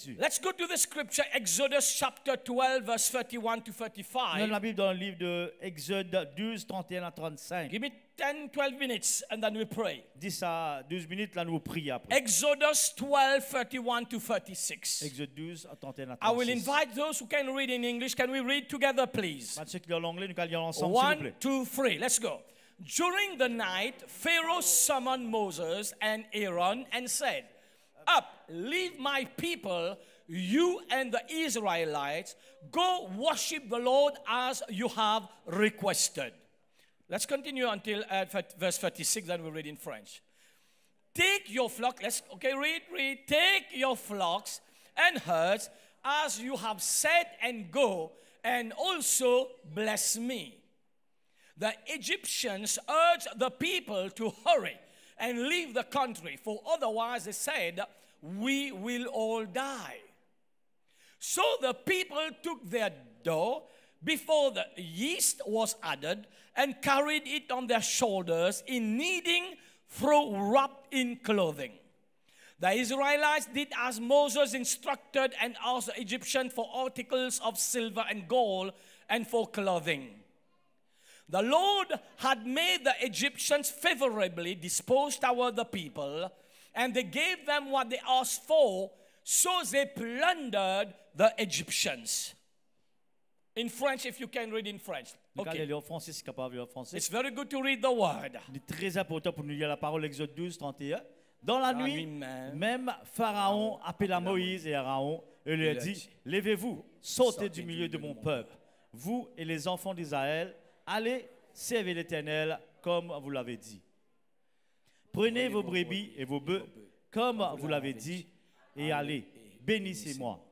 dessus. Let's go to the scripture, Exodus chapter 12, verse 31 to Nous avons 35. la Bible dans le livre de Exode 12, 31 à 35. Give me 10, 12 minutes and then we pray. 10 à 12 minutes, là nous prions après. Exodus 12, 31 to 36. Exode 12, 31 à I will 36. invite those who can read in English. Can we read together, please? Pour ceux qui lisent l'anglais, nous allons lire ensemble, s'il vous 1, plaît. 2, 3. Let's go. During the night, Pharaoh summoned Moses and Aaron and said, "Up, leave my people, you and the Israelites. Go worship the Lord as you have requested." Let's continue until verse 36, then we'll read in French. Take your flock, read. Take your flocks and herds as you have said and go, and also bless me. The Egyptians urged the people to hurry and leave the country, for otherwise they said, we will all die. So the people took their dough before the yeast was added and carried it on their shoulders in kneading through wrapped in clothing. The Israelites did as Moses instructed and asked the Egyptians for articles of silver and gold and for clothing. The Lord had made the Egyptians favorably disposed toward the people, and they gave them what they asked for, so they plundered the Egyptians. In French, if you can read in French. Nous allons Okay. lire en français, si capable de lire en français. It's very good to read the word. Il est très important pour nous lire la parole, Exode 12, 31. Dans la nuit, nuit même, même Pharaon appela Moïse et Aaron et lui a dit, levez-vous, sortez du milieu de mon peuple, vous et les enfants d'Israël, allez servir l'Éternel comme vous l'avez dit. Prenez vos brebis et vos bœufs comme vous l'avez dit et allez, bénissez-moi.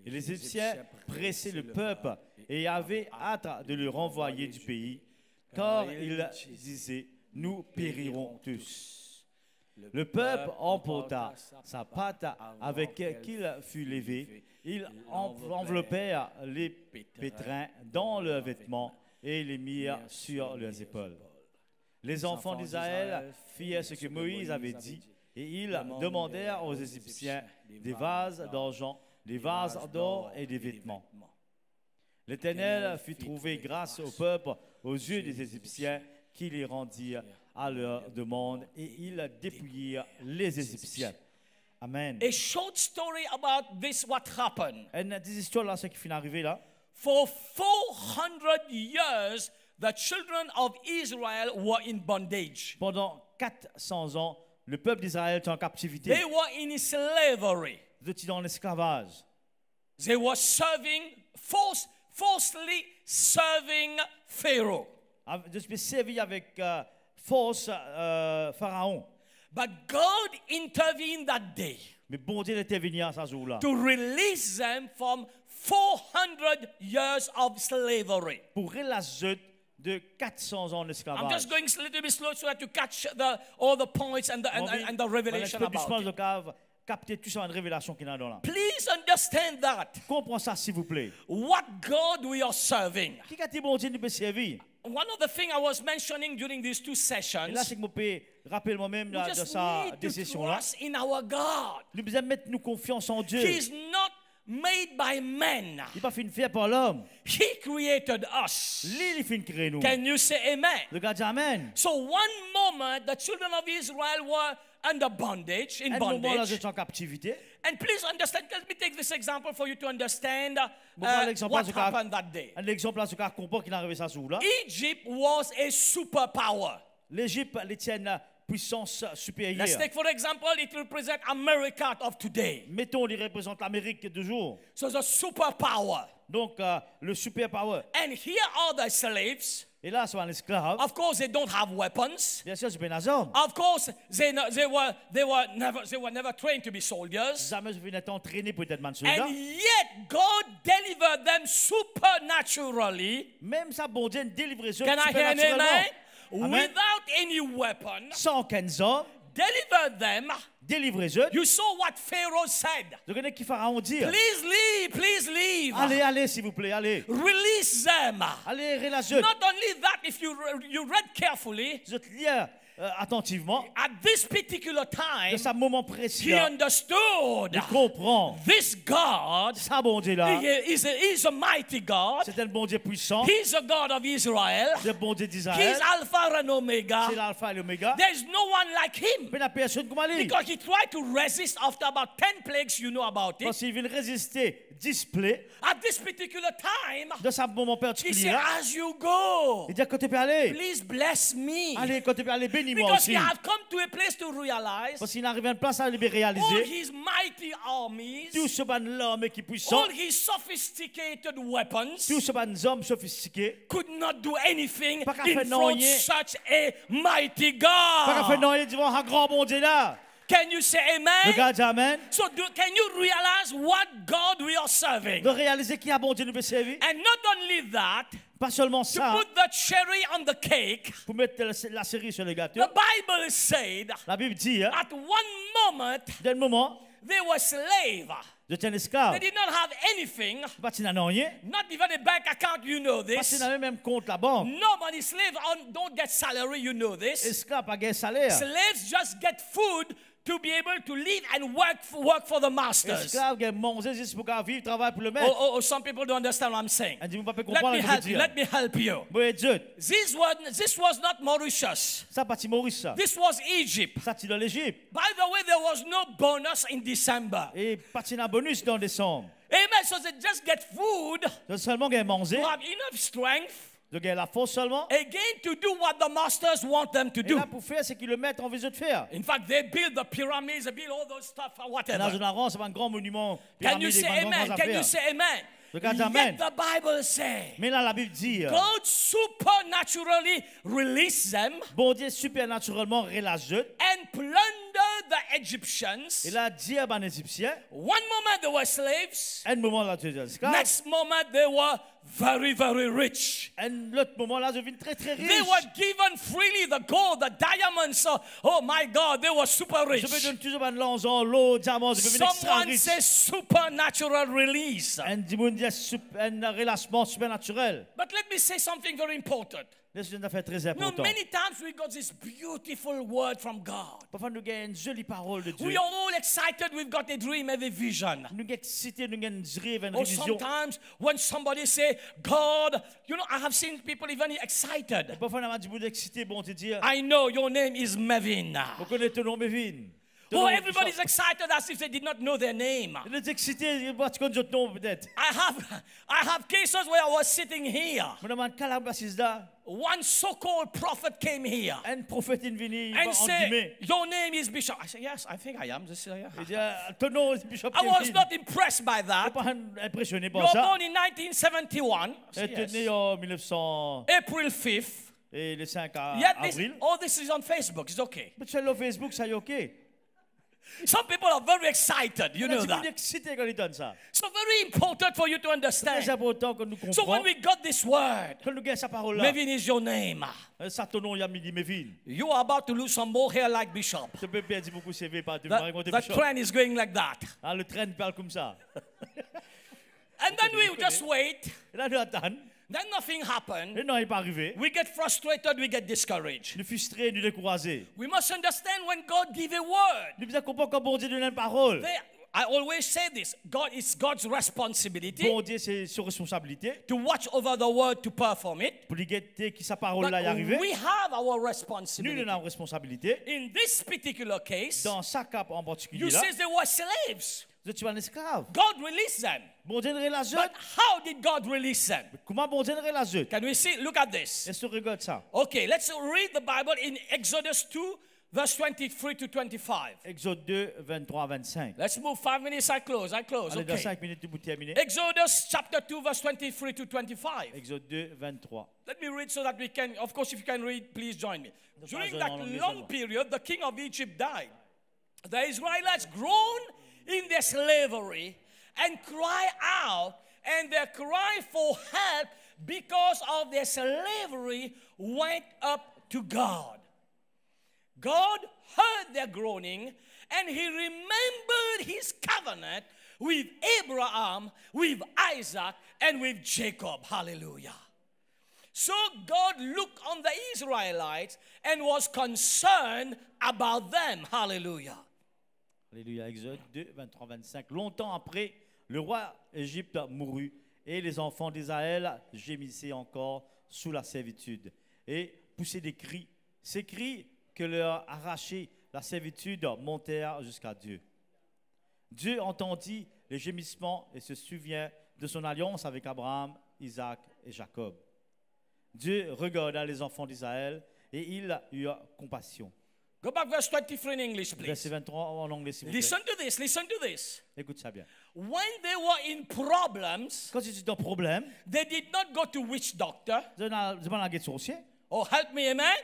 Et les Égyptiens pressaient le peuple et avaient hâte de le renvoyer du pays, car ils disaient, nous périrons tous. Le peuple emporta sa pâte avec qu'il fut levé. Ils enveloppèrent les pétrins dans leurs vêtements et les mirent sur leurs épaules. Les enfants d'Israël firent ce que Moïse avait dit, et ils demandèrent aux Égyptiens des vases d'argent, des vases d'or et des vêtements. L'Éternel fit trouver grâce au peuple aux yeux des Égyptiens qui les rendirent à leur demande, et ils dépouillèrent les Égyptiens. Amen. A short story about this, what happened. Une des histoires là, ce qui finit arrivé là. For 400 years, the children of Israel were in bondage. Pendant 400 ans, le peuple d'Israël était en captivité. They were in slavery. Ils étaient dans l'esclavage. They were falsely serving Pharaoh. Ils étaient servis avec force Pharaon. But God intervened that day Mais bon Dieu était venu à ce jour-là to release them from 400 years of slavery. pour relâcher de 400 ans I'm d'esclavage. just going a little bit slow so that you catch all the points and the revelation about it. Capter tout ça en révélation qu'il y a dans là. Please understand that. Comprends ça s'il vous plaît. What God we are serving. Qui a dit bon Dieu nous peut servir? One of the things I was mentioning during these two Et là sessions, c'est que je peux rappeler moi-même we de just sa need to décision là. trust in our God. Nous devons mettre nous confiance en Dieu. He is not made by men. Il n'est pas fait faire par l'homme. He created us. Lui, il fait créer nous. Can you say amen? Le gars dit Amen. So one moment the children of Israel were under bondage, in Un moment là, bondage. j'étais en captivité. And please understand, let me take this example for you to understand l'exemple what là, je vais- happened that day. Un exemple là, ce qu'on comprend qu'il est arrivé ça jour là. Egypt was a superpower. L'Égypte, les tienne puissance Let's supérieure. take for example, it represents America of today. Mettons, il représente l'Amérique de jour. So it's a superpower. Donc, le superpower. And here are the slaves. Et là, c'est un esclave. Of course, they don't have weapons. Bien sûr, c'est pas un homme. Of course, they were never trained to be soldiers. Jamais je vais être entraîné pour être soldat. And yet, God delivered them supernaturally. Même ça, bon Dieu, délivrer eux Can I hear an supernaturellement. amen? Amen. Without any weapon, Sans 15 hommes, delivered them. délivrer eux. You saw what Pharaoh said. Vous connaissez qui Pharaon dire? Please leave. Allez, allez, s'il vous plaît, allez. Release them. Allez, relâchez. Not only that, if you read carefully, Vous êtes liés. attentivement, at this particular de time, ce moment précis, he understood il comprend. this God Ça, bon Dieu là, is a mighty God. c'est un bon Dieu puissant. He's a God of Israel. C'est le bon Dieu He's d'Israël. Alpha and Omega. C'est l'alpha et l'oméga. There's no one like him. Mais la personne comme lui. Because he tried to resist after about 10 plagues, you know about Parce it. qu'il veut résister, display, At this particular time, de ce moment he particulier said, là. as you go, Il dit, quand tu peux aller, please bless me. allez, quand tu peux aller, bénis-moi Because he aussi. had come to a place to realize Parce qu'il arrive à une place à le all réaliser. his mighty armies, Tout ce ban l'homme qui est puissant, all his sophisticated weapons tout ce ban hommes sophistiqués, could not do anything Pas qu'à in faire front of rien. such a mighty pas qu'à faire God. non, il dit, bon, un grand bon Dieu là. Can you say amen? Regarde, amen. So can you realize what God we are serving? De réaliser qui a bon Dieu nous peut servir. And not only that, Pas seulement to ça, put the cherry on the cake, pour mettre la cerise sur le gâteau. the Bible said La Bible dit, hein, at one moment d'un moment, they were slaves. de un esclave. They did not have anything, Pas qu'il n'a rien. not even a bank account, you know Pas qu'il this. n'a même compte la banque. Nobody, slaves don't get salary, you know this. Esclave, pas gain salaire. Slaves just get food to be able to live and work for the masters. Esclave, gain manger juste pour qu'à vivre, travailler pour le maître. Oh, some people don't understand what I'm saying. Elle dit, vous ne pouvez pas Let comprendre me ce que je veux help you. dire. Let me help you. Bon, Dieu, This was not Mauritius. ça parti Maurice, ça. This was Egypt. Ça, c'est dans l'Égypte. By the way, there was no bonus in December. Et parti un bonus dans décembre. Amen. So they just get food Donc seulement gain manger, to have enough strength de gain la force seulement. again to do what the masters want them to Et do. là, pour faire ce qu'ils le mettent en visée de faire. In fact, they build the pyramids, they build all those stuff, Dans whatever. une arance, c'est un grand monument. Can you pyramide, say des grandes amen? Can you affaires. say amen? Regarde, amen. Yet the Bible says Mais là, la Bible dit, God supernaturally released them bon Dieu supernaturellement relâche eux. and plundered the Egyptians. Il a dit à un Égyptien, One moment they were slaves. un moment là, tu es esclave. Next moment they were very, very rich. Un autre moment là, je viens très très riche. They were given freely the gold, the diamonds. Oh my God, they were super rich. Je peux donner toujours un l'argent, l'eau, diamant, je peux venir extra Someone riche. says supernatural release. Un relâchement supernaturel. But let me say something very important. C'est une affaire très You know, importante. many times we got this beautiful word from God. Parfois, nous avons une jolie parole de Dieu. We are all excited. We've got a dream, a vision. Nous sommes excités, nous avons une rêve, une Or vision. sometimes when somebody say, God, you know, I have seen people even excited. Parfois, on a dit, vous êtes excité, bon, te dire, I know your name is Mevin. vous connaissez ton nom, Mévin. Oh, everybody's excited as if they did not know their name. Vous êtes excité, tu connais ton nom, peut-être. I have cases where I was sitting here. Je demande, quelle est là? One so-called prophet came here Un prophète est venu, and en said, guillemets. your name is Bishop. I said, yes, I think I am. Il dit, ton nom est Bishop I was Kevin. not impressed by Je that. suis pas impressionné You par were ça. born in 1971. Il était Yes. né en 1900 April 5th. et le 5 Yeah, avril. all this is on Facebook. It's okay. Mais tu es là sur Facebook, ça y est OK. Some people are very excited. You know Tu es that. excité quand il donne ça. So very important for you to C'est understand. important que nous So when comprenions. we got this word, Quand nous gagnons sa parole là, Mevin is your name. ça ton nom, il y a mis Mévin. You are about to lose some more hair like Bishop. Tu peux perdre beaucoup de CV par tu The, raconter the Bishop. trend is going like that. Ah, le train parle comme ça. And then we just wait. Et là, nous attendons. Then nothing happened. Et non, il n'est pas arrivé. We get frustrated, we get discouraged. Nous frustrés, nous découragés. We must understand when God gives a word. Nous devons comprendre quand bon Dieu donne une parole. I always say this. It's God's responsibility Bon Dieu, c'est sa responsabilité. to watch over the word to perform it. Pour lui guetter qui sa parole But là y arriver. we have our Nous, responsibility. nous avons une responsabilité. In this particular case, Dans sa cape en particulier you là, say they were slaves. vous êtes un esclave. God released them. Bon Dieu relâche. But how did God release them? Comment bon Dieu relâche? Can we see? Look at this. Est-ce que tu regardes ça? Okay, let's read the Bible in Exodus 2, verse 23 to 25. Exode 2, 23 à 25. Let's move 5 minutes. I close. Allez, dans Okay. 5 minutes, vous terminez. Exodus chapter 2, verse 23 to 25. Exode 2, 23. Let me read so that we can, of course, if you can read, please join me. During Pardon, that non, non, long non. period, the king of Egypt died. The Israelites groaned in their slavery and cried out, and their cry for help because of their slavery went up to God. God heard their groaning, and he remembered his covenant with Abraham, with Isaac, and with Jacob. Hallelujah. So God looked on the Israelites and was concerned about them. Hallelujah. Alléluia. Exode 2, 23, 25. Longtemps après, le roi Égypte mourut et les enfants d'Israël gémissaient encore sous la servitude et poussaient des cris. Ces cris que leur arrachait la servitude montèrent jusqu'à Dieu. Dieu entendit les gémissements et se souvient de son alliance avec Abraham, Isaac et Jacob. Dieu regarda les enfants d'Israël et il eut compassion. Go back verse 23 in English, please. Verset 23 en anglais, s'il vous plaît. Listen to this, listen to this. Écoute ça bien. When they were in problems, Quand tu es dans problème, they did not go to witch doctor. demande à la guette sorcier. Oh, help me, amen.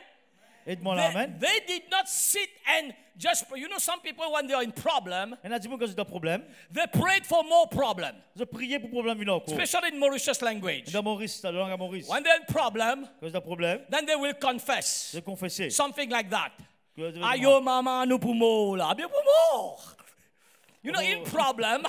Aide-moi là, amen. They did not sit and just, you know, some people when they are in problem, Il y en a dit, quand tu es dans problème, they prayed for more problem, je priais pour problème venir encore. especially in Mauritius language. Dans Maurice, dans la langue à Maurice. When they're in problem, Quand tu es dans problème, then they will confess. je confessais. Something like that. Que- Ayo mama nu pumo la, bien pumo. You know, in problem,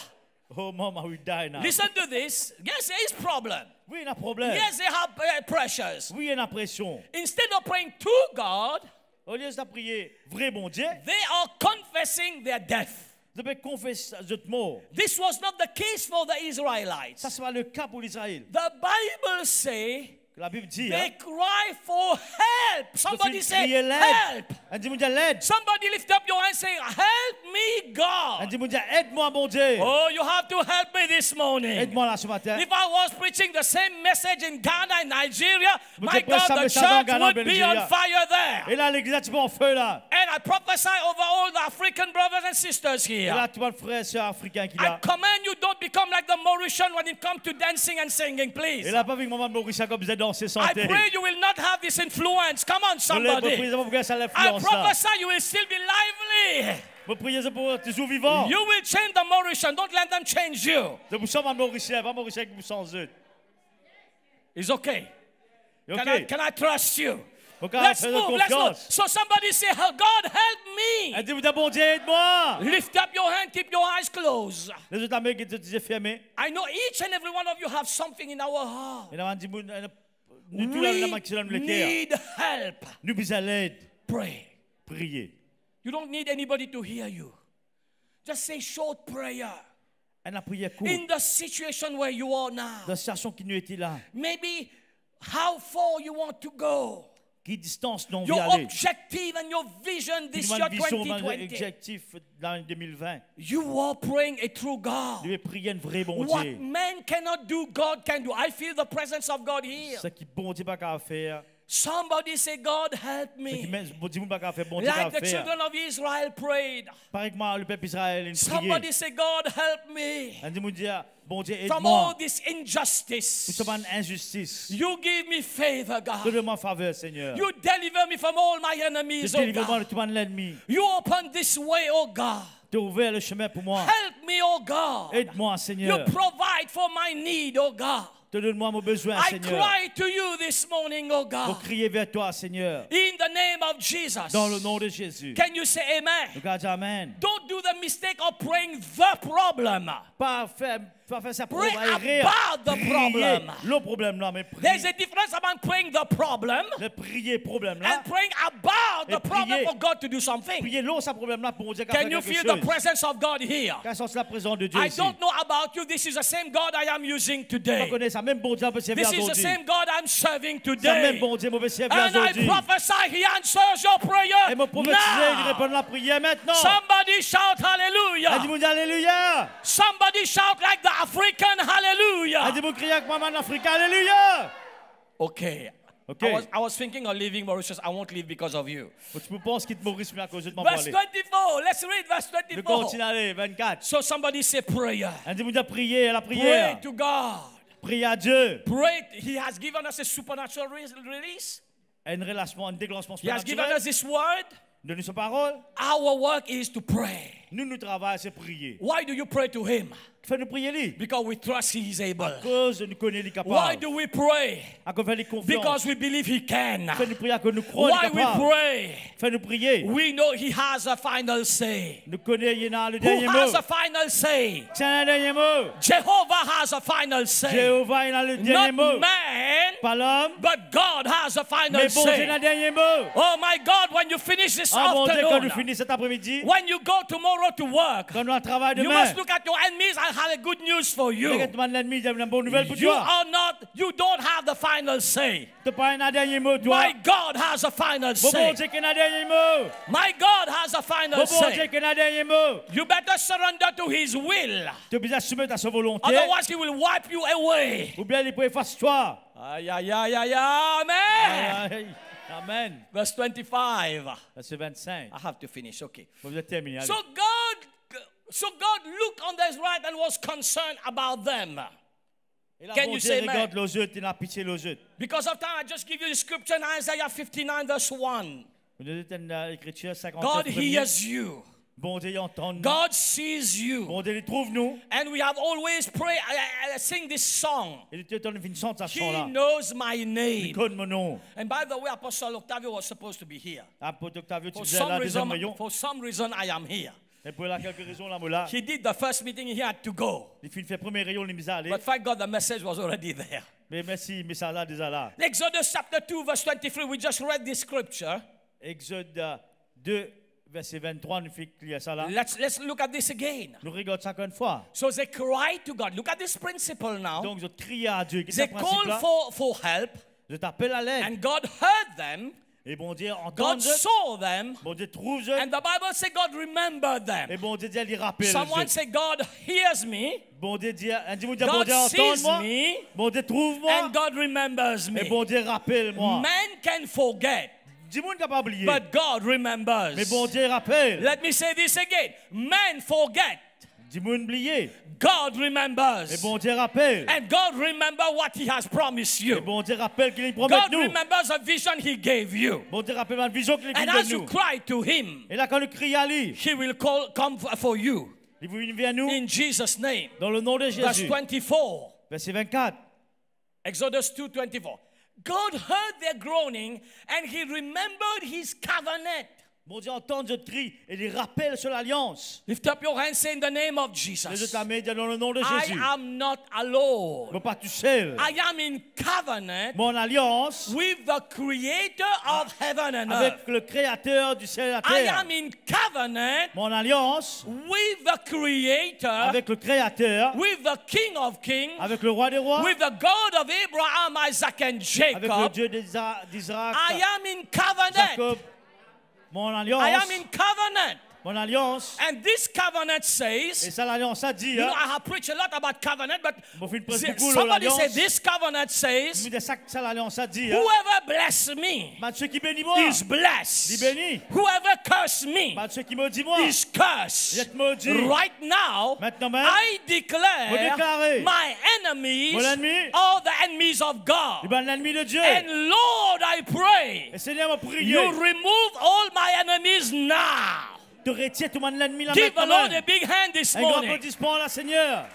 Oh, mama, we die now. listen to this. Yes, there is problem. Oui, il y a un problème. Yes, they have pressures. Oui, il y a une pression. Instead of praying to God, Au lieu de prier vrai bon Dieu, they are confessing their death. je peux confesser votre mort. This was not the case for the Israelites. Ça, c'est pas le cas pour l'Israël. The Bible says La Bible dit, they cry for help. Somebody say crier l'aide. help. Elle dit, mon Dieu, l'aide. Somebody lift up your hand and say, help me, Elle God. dit, mon Dieu, aide-moi, mon Dieu. Oh, you have to help me this morning. Aide-moi là ce matin. If I was preaching the same message in Ghana and Nigeria, Vous my êtes God, prêts à the message en church Ghana, would be Nigeria. on fire there. Et là, l'église est un petit peu en feu, là. And I prophesy over all the African brothers and sisters Et here. là, tu vois le frère et soeur africain qui est I là. command you, don't become like the Mauritian when it comes to dancing and singing, please. Et là, pas avec maman de Maurice, comme vous êtes dansé I santé. pray you will not have this influence. Come on, Je voulais somebody. prier pour que ça I l'influence là. prophesy you will still be lively. Vous priez pour toujours vivant. You will change the Mauritian. Don't let them change you. Je vous sens pas Mauricien, pas Mauricien qui vous sent eux. It's okay. Ok. Can I trust you? Donc, Let's faites move. Let's move. confiance. So somebody say, "Oh, God, help me." Elle dit, vous bon Dieu, aide-moi. Lift up your hand. Keep your eyes closed. Les autres amis qui te disaient fermés. I know each and every one of you have something in our heart. Et là, on dit, nous tous la main qui se donne le We cœur. need help. Nous besoin l'aide. Pray. Priez. You don't need anybody to hear you. Just say short prayer. Elle a prié court. In the situation where you are now. Dans la situation qui nous était là. Maybe how far you want to go. Qui distance non Your aller. objective and your vision this Qui year vision, 2020. objectif dans l'année 2020. You are praying a true God. Je vais prier un vrai bon What Dieu. man cannot do, God can do. I feel the presence of God here. Ce qui bon Dieu pas qu'à faire. Somebody say, God, help Ce qui me. bon Dieu pas qu'à faire, bon Dieu Like qu'à the faire. children of Israel prayed. Pareil que moi, le peuple Israël, une Somebody prière. say, God, help me. Elle dit, mon Dieu, bon Dieu, From all aide-moi. this Nous injustice. sommes en injustice. You give me favor, God. Donne-moi faveur, Seigneur. You deliver me from all my enemies, oh Délivre-moi de God. tout l'ennemi. You open this way, oh God. Tu as ouvert le chemin pour moi. Help me, oh God. Aide-moi, You Seigneur. provide for my need, oh God. Te donne-moi mon besoin, I Seigneur. cry to you this morning, oh Pour God. crier vers toi, Seigneur. In the name of Jesus. Dans le nom de Jésus. Can you say amen? Donc, dis Amen. Don't do the mistake of praying the problem. Pas faire ça pour Pray aérer. about the Prier problem. le problème là, mais There's prier. a difference about praying the problem Le prier problème là. and praying about the Et problem prier. for God to do something. Prier l'eau, ça problème là pour Dieu qu'à Can faire you quelque feel the chose. presence of God here? Qu'à sens la présence de Dieu I ici. don't know about you. This is the same God I am using On today. connaît ça, même bon Dieu, on peut servir This is the aujourd'hui. same God I'm serving Ça, même today. bon Dieu, on peut servir And I aujourd'hui. prophesy He answers your prayer Et mon prophétisé, il now. répond à la prière maintenant. Somebody shout Elle dit, hallelujah. mon Dieu, alléluia. Somebody shout like the African Elle hallelujah. dit, mon crier avec maman en Afrique, alléluia. Okay. Okay. I was thinking of leaving Mauritius. I won't leave because of you. Tu penses qu'il te Maurice, mais à cause de moi Verse parler. 24. Let's read verse Je 24. continue à aller, 24. So somebody say prayer. Elle dit, mon Dieu, prier, la Pray prière. to God. Prier à Dieu. Pray. He has given us a supernatural release. Un relâchement, un déclenchement He has given spirituel. us this word. Donne sa parole. Our work is to pray. Nous travaillons, c'est prier. Why do you pray to him? Fais-nous prier lui. Because we trust he is able. À cause de nous connaître les Why capables. do we pray? À cause de les confiance. Because we believe he can. Fais-nous prier à cause de nous croire Why we capables. pray? Fais-nous prier. We know he has a final say. Nous connaissons le Who dernier has mot. a final say? Tiens le dernier mot. Jehovah has a final say. Jéhovah il a le dernier Not mot. man, Pas l'homme. but God has a final Mais bon Dieu say. il a le dernier mot. Oh my God, when you finish this Ah bon Dieu quand nous afternoon, finissons cet après-midi. when you go tomorrow to work, Quand nous allons travailler you demain. must look at your enemies. I have a good news for you. Regarde l'ennemi, j'ai une bonne nouvelle pour You toi. are not, you don't have the final say. Tu n'as pas un dernier mot toi. My God has a final Bon say. Dieu qui a un dernier mot. My God has a final Bon Dieu say. qui a un dernier mot. You better surrender to his will. Tu es obligé de soumettre à sa volonté. Otherwise, he will wipe you away. Ou bien il peut effacer toi. Aye, aye, aye, aye, amen. Aïe. Amen. Verse 25. Verset 25. I have to finish. Okay. Vous êtes terminé. allez. So God looked on the right and was concerned about them. Et là, Can bon you Dieu say regarde amen? les autres, il a pitié les autres. Because of time, I just give you the scripture in Isaiah 59, verse 1. Vous êtes dans l'écriture 59. God hears you. Bon Dieu il entend nous. God sees you. Bon Dieu il trouve nous. And we have always prayed, sing this song. Et Dieu donne une chanson de He chant là. knows my Il name. connaît mon nom. And by the way, Apostle Octavio was supposed to be here. Apôtre Octavio, tu For disais là, deuxième rayon. some reason, I am here. Et pour la quelque raison là, moi là. He did the first meeting, he had to go. Il fait premier rayon, il mis à aller. But thank God the message was already there. Mais merci, mais ça là déjà là. Exodus chapter 2, verse 23, we just read this scripture. Exode 2, verset 23, nous fait lire ça là. Let's look at this again. Nous regardons ça encore une fois. So they cried to God. Look at this principle now. Donc je crie à Dieu. They called for help, Je t'appelle à l'aide. and God heard them. Et bon Dieu entend God saw them, bon Dieu trouve and the Bible says God remembered them. et bon Dieu dit il rappelle. Someone say God hears me, Bon Dieu dit bon Dieu God sees entend-moi. me, Bon Dieu trouve-moi. and God remembers Et me. bon Dieu rappelle-moi. Man can forget, Dis-moi ne pas oublier. but God remembers. Mais bon Dieu rappelle. Let me say this again. Man forget, Dis-moi n'oublier. God Et remembers. bon Dieu rappelle. And God remember what he has promised Et you. bon Dieu rappelle qu'il promet God nous. remembers a vision he gave you. Bon Dieu rappelle la vision qu'il And donne as you nous. cry to him, Et là quand nous crions à lui, he will come for you. il vient à nous In Jesus' name. dans le nom de Verse Jésus. 24. Verset 24. Exodus 2:24. God heard their groaning and he remembered his covenant. Bon Dieu entend notre cri et il rappelle sur l'alliance. Lift up your hands, say in the name of Les Jesus. autres la main dans le nom de I Jésus. am not alone. Mais pas tout seul. I am in covenant Mon alliance with the creator of heaven and earth. avec le créateur du ciel et la I terre. am in covenant Mon alliance with the creator, avec le créateur, with the King of Kings, avec le roi des rois, with the God of Abraham, Isaac, and avec le Jacob. Dieu d'Isaac, I am in covenant. Jacob. Mon I alliance, am in covenant. mon alliance. And this covenant Et says, ça l'alliance a dit, you know, hein. I have preached a lot about covenant, but Bon, fait une presse beaucoup, somebody l'alliance. said this covenant says, Mais de ça que ça l'alliance a dit, hein. whoever bless me Bah, ceux qui bénissent moi, is blessed. il bénit. Whoever curse me Bah, ceux qui maudissent moi, is cursed. il est maudit. Right now, Maintenant même, I declare vous déclarez, my enemies mon ennemi, are the enemies of il God. est l'ennemi de Dieu. And Lord, I pray, Et Seigneur m'a prié. you remove all my enemies now. De retirer tout le monde l'ennemi là Give the maintenant. Lord a big hand this Un grand morning. applaudissement là, Seigneur.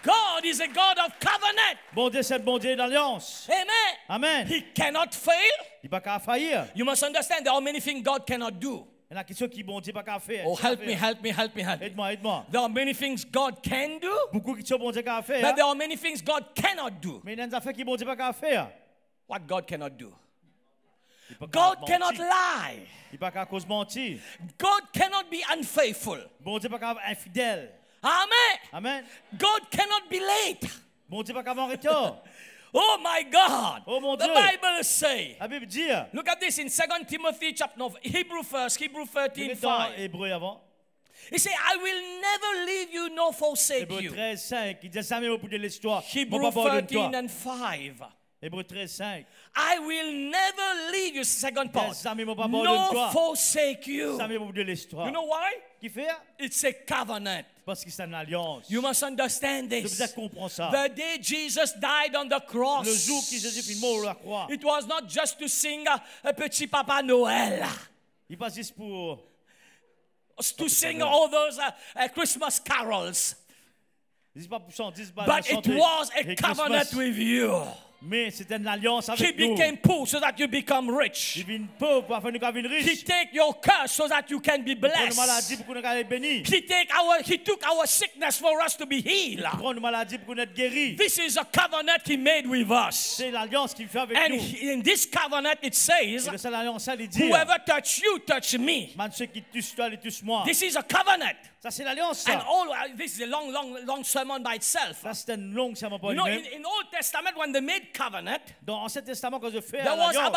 God is a God of covenant. Bon Dieu, c'est le bon Dieu d'alliance. Amen. Amen. He cannot fail. Il n'est pas qu'à faillir. You must understand there are many things God cannot do. Il y a question qui bon Dieu pas qu'à faire. Oh, help me, help me, help me, help me. Aide-moi, aide-moi. There are many things God can do, Beaucoup qui sont bon Dieu qu'à faire. but there are many things God cannot do. Mais il y a des affaires qui bon Dieu pas qu'à faire. What God cannot do? Il peut pas God mentir. cannot lie. Il pas qu'à cause mentir. God cannot be unfaithful. Bon Dieu pas qu'à être infidèle. Amen. Amen. God cannot be late. Bon Dieu pas qu'à avoir retard. Oh my God. Oh, mon The Dieu. Bible say. La Bible dit. Look at this in 2 Timothy chapter no, Hebrew first, Hebrew 13, Il est dans 5. Hébreu avant. He said, I will never leave you nor forsake Hébreu you. 13, 5. Il dit jamais au bout de l'histoire. Hebrew Mon papa donne 13 toi. and 5. Hébreu 13, 5. I will never leave you, second part, Jamais mon papa donne nor toi. forsake you. Jamais au bout de l'histoire. You know why? Qui fait? It's a covenant. Parce que c'est une alliance. You must understand Je vous this. comprends ça. The day Jesus died on the cross, Le jour que Jésus fit mort à la croix, it was not just to sing a petit Papa Noël. il pas juste pour to sing all those Christmas carols. Dis pas pour chanter, dis pas But it chanter was a les covenant Christmas. with you. Mais c'était une alliance He avec nous. became poor so that you become Il rich. devient pauvre afin de devenir He riche. take your curse so that you can be Il prend une blessed. maladie pour qu'on soit béni. He took our sickness for us to be healed. Il prend une maladie pour qu'on soit guéri. This is a covenant he made with us. C'est l'alliance qu'il fait avec And nous. in this covenant it says, Et de cette alliance, il dit, whoever touch you, touch me. man, ceux qui touchent toi, ils touchent moi. This is a covenant. Ça, c'est l'alliance. And Ça, this is a long sermon by itself. ça c'est une longue serment pour You know, lui-même. in Old Testament, when they made covenant, Dans l'Ancien Testament, quand je fais there was l'alliance,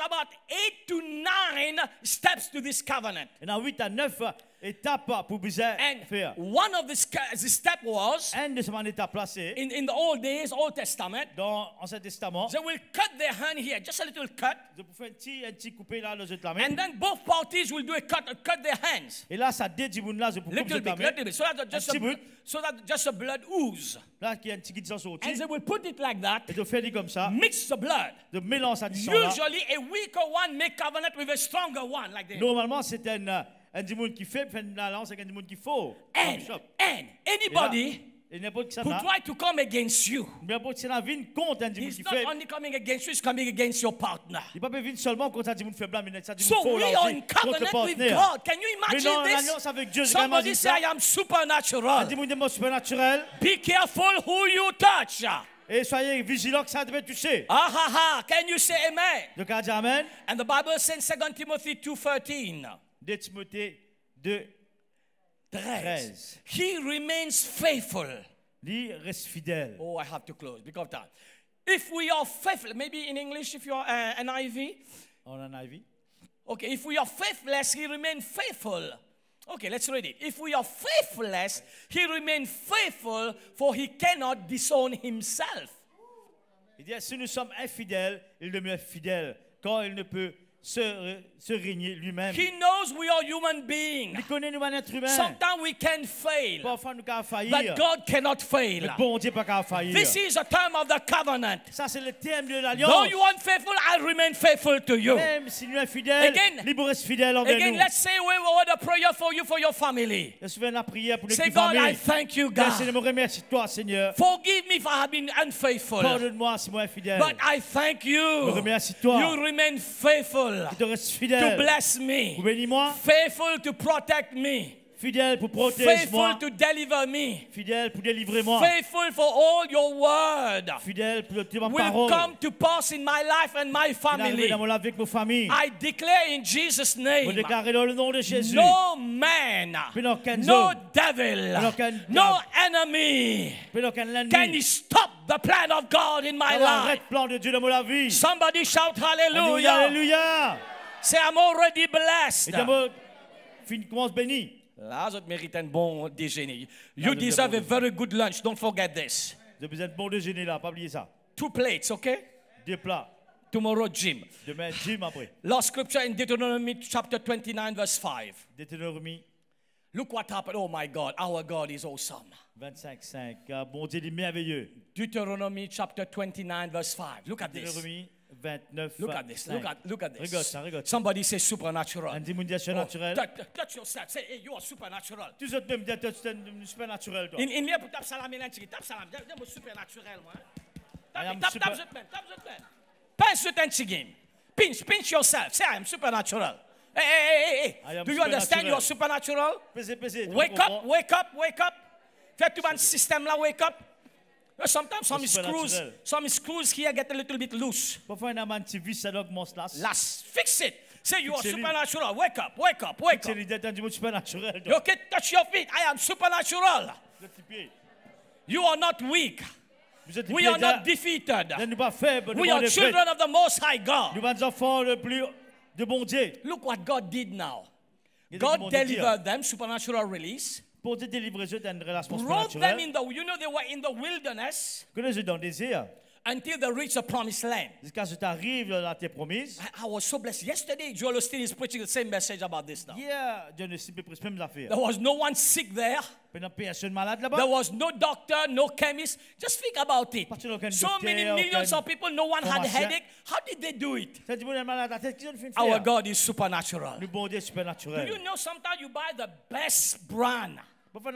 about 8 to 9 steps to this covenant. il y en a 8 à 9 étapes pour bien And faire. one of the step was, Un de ces étapes placées in the old days, Old Testament, dans l'Ancien Testament, they will cut their hand here, just a little cut, je peux faire un petit coupé là, dans la main. and then both parties will do a cut their hands. Et là, ça dédie là, je peux couper Little la bit, main. little bit, so that just the blood ooze. Là, qui a un petit qui sorti. And they will put it like that, Et de faire comme ça, mix the blood. de mélange ça du sang là. Usually, a weaker one make covenant with a stronger one, like that. Normalement, c'est un démon qui fait une alliance avec un démon qui faut. And anybody Et n'importe qui ça who là, try to come against you, n'importe qui ça vient contre un démon he's qui not fait. only coming against you, he's coming against your partner. Il ne peut pas venir seulement contre un démon faible, mais ça démon So faux we là are aussi, in contre le covenant with partenaire. God. Can you Mais imagine non, this? l'alliance avec Dieu, j'ai Somebody say, I am un supernatural. démon de supernatural. Be careful who you touch. Et soyez vigilants que ça devait toucher. Ah ha ha. Can you say amen? Donc, on dit Amen. And the Bible says in 2 Timothy 2:13. 2 Timothée 2, 13. He remains faithful. Lui reste fidèle. Oh, I have to close because of that. If we are faithful, maybe in English, if you are NIV. On en a vu. Okay, if we are faithless, he remains faithful. Okay, let's read it. If we are faithless, he remains faithful, for he cannot disown himself. Il dit, si nous sommes infidèles, il demeure fidèle, car il ne peut se régner lui-même. He knows we are human beings. Il connaît nous, être humain. Sometimes we can fail, Parfois, nous pouvons faillir. but God cannot fail. Mais bon Dieu pas qu'à faillir. This is a term of the covenant. Ça, c'est le thème de Though l'alliance. you are unfaithful, I remain faithful to you. Même si nous sommes fidèles, Again- il reste fidèle envers Again, nous. let's say we word a prayer for you, for your family. Je souviens de la prière pour Say, l'équipe God, I famille. thank you, Merci de God. me remercier toi, Seigneur. Forgive me if I have been unfaithful. Pardonne-moi si moi infidèle. But I thank Je you. remercie toi. You remain faithful Tu restes to fidèle. bless me, Pour bénis-moi. faithful to protect me, Fidèle pour protéger faithful moi. to deliver me, Fidèle pour délivrer moi. faithful for all your word Fidèle pour ma will parole. come to pass in my life and my Il arrive family. dans mon life avec nos familles. I declare in Jesus' Vous name, déclarez dans le nom de Jésus. no man, Puis dans aucun no homme, devil, puis aucun no diable, enemy puis aucun can ennemi. stop the plan of God in my Arrête life. le plan de Dieu dans mon vie. Somebody shout Alléluia. hallelujah. Alléluia. Say, I'm already blessed. Et d'abord, commence béni. Là, je mérite un bon déjeuner. You je deserve a demande- very good lunch. Don't forget this. J'ai besoin de bon déjeuner là, pas oublier ça. 2 plates, okay? 2 plats. Tomorrow, gym. Demain, gym après. Last scripture in Deuteronomy chapter 29, verse 5. Deutéronomie Look what happened. Oh my God, our God is awesome. 25:5. Bon Dieu, il est merveilleux. Deuteronomy chapter 29, verse 5. Look at this. Deutéronomie 29. Look at this. 5. Look at this. Regarde ça, regarde ça. Somebody say supernatural. Un démoniation Oh, naturel. touch yourself. Say, hey, you are supernatural. Tous autres me disent que tu es supernatural, toi. In here, tap salam in Antigui. Tap salam. They're supernatural, man. I am Tap super- zut, man. Tap zut, man. Pinch zut Antigui. Pinch yourself. Say, I am supernatural. Hey. I am Do you understand you are supernatural? Pesez. Wake up. Fais tout un système là, wake up. Sometimes some Supernatural. screws here get a little bit loose. Parfois, il y a un petit vis, ça doit commencer là. Last, fix it. Say you are Fix it. supernatural. Wake up. C'est l'idée d'un démon supernatural, You toi. can touch your feet. I am supernatural. Vous êtes pieds. You are not weak. Vous êtes We pieds, are not defeated. nous ne pas faibles, nous We pas are défaits. children of the Most High God. Nous sommes des enfants le plus de bon Dieu. Look what God did now. Il y a des God demandes de dire. delivered them, supernatural release. Pour te délivrer d'une relation Brought them supernatural. in the, you know, they were in the wilderness. Que les yeux dans le désert. until they reach the promised land. Jusqu'à ce que tu arrives dans la terre promise. I was so blessed. Yesterday, Joel Osteen is preaching the same message about this now. Hier, Dieu ne s'y peut presque même affaires. There was no one sick there. Il n'y a personne malade là-bas. There was no doctor, no chemist. Just think about it. So many millions of people, no one had a headache. How did they do it? Our God is supernatural. Le bon Dieu est supernatural. Do you know sometimes you buy the best brand?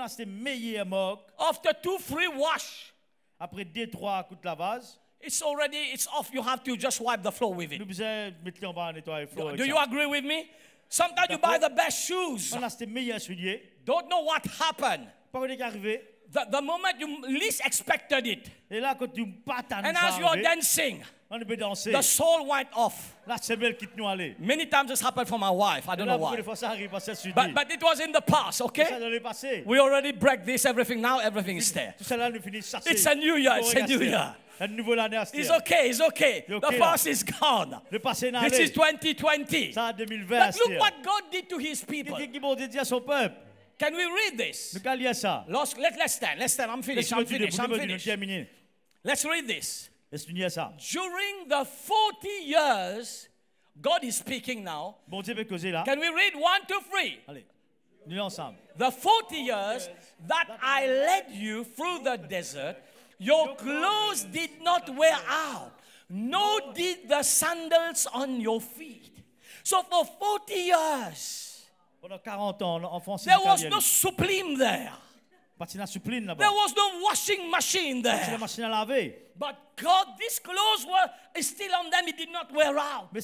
C'est le meilleur mug. After 2-3 wash, Après 2-3 coups de lavage, it's off. You have to just wipe the floor with it. nous besoin mettre en bas nettoyer le floor. Do you agree with me? Sometimes you buy the best shoes. On a ces meilleurs souliers. Don't know what happened. Pas qu'on est arrivé. The moment you least expected it. Et là quand tu pas t'attends. And as you are dancing, on peut danser. the soul went off. La semelle quitte nous aller. Many times this happened for my wife. I don't know why. But it was in the past, okay? We already break this, everything. Now everything is there. It's a new year. It's a new year. It's okay. It's okay. The past is gone. This is 2020. But look what God did to His people. Can we read this? Let's stand. Let's stand. I'm finished. Let's read this. During the 40 years, God is speaking now. Can we read 1, 2, 3? The 40 years that I led you through the desert, your clothes did not wear out, nor did the sandals on your feet. So for 40 years, there was no sublime there. There was no washing machine there. But God, these clothes were still on them. It did not wear out. And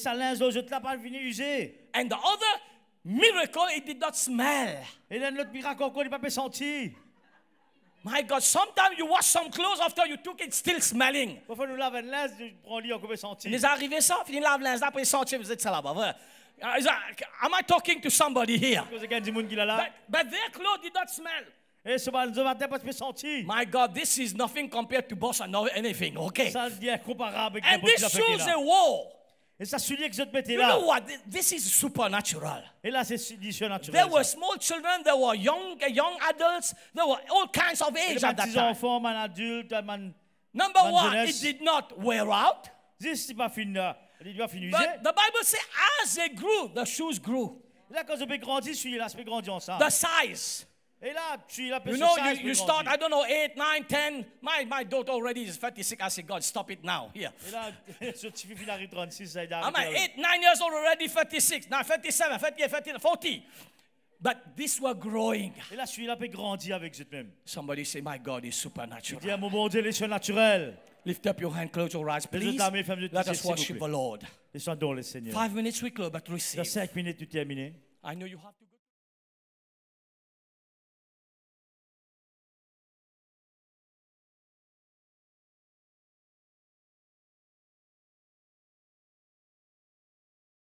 the other miracle, it did not smell. My God, sometimes you wash some clothes after you took it, still smelling. Il est arrivé ça, fini lave linge, après sentir, vous êtes ça là-bas. Voilà. Am I talking to somebody here? But their clothes did not smell. My God, this is nothing compared to boss and anything, okay? And this shows a wall. You know what? This is supernatural. There were small children, there were young adults, there were all kinds of age at that time. Number one, it did not wear out. But the Bible says as they grew, the shoes grew. The size. You know, you start, I don't know, 8, 9, 10. My daughter already is 36. I said, God, stop it now. Here. I'm at 8, 9 years old already, 36. Now 37, 38, 39, 40. But these were growing. Somebody say, my God is supernatural. Lift up your hand, close your eyes, please. Let us worship the Lord. 5 minutes we close, but receive. I know you have to go.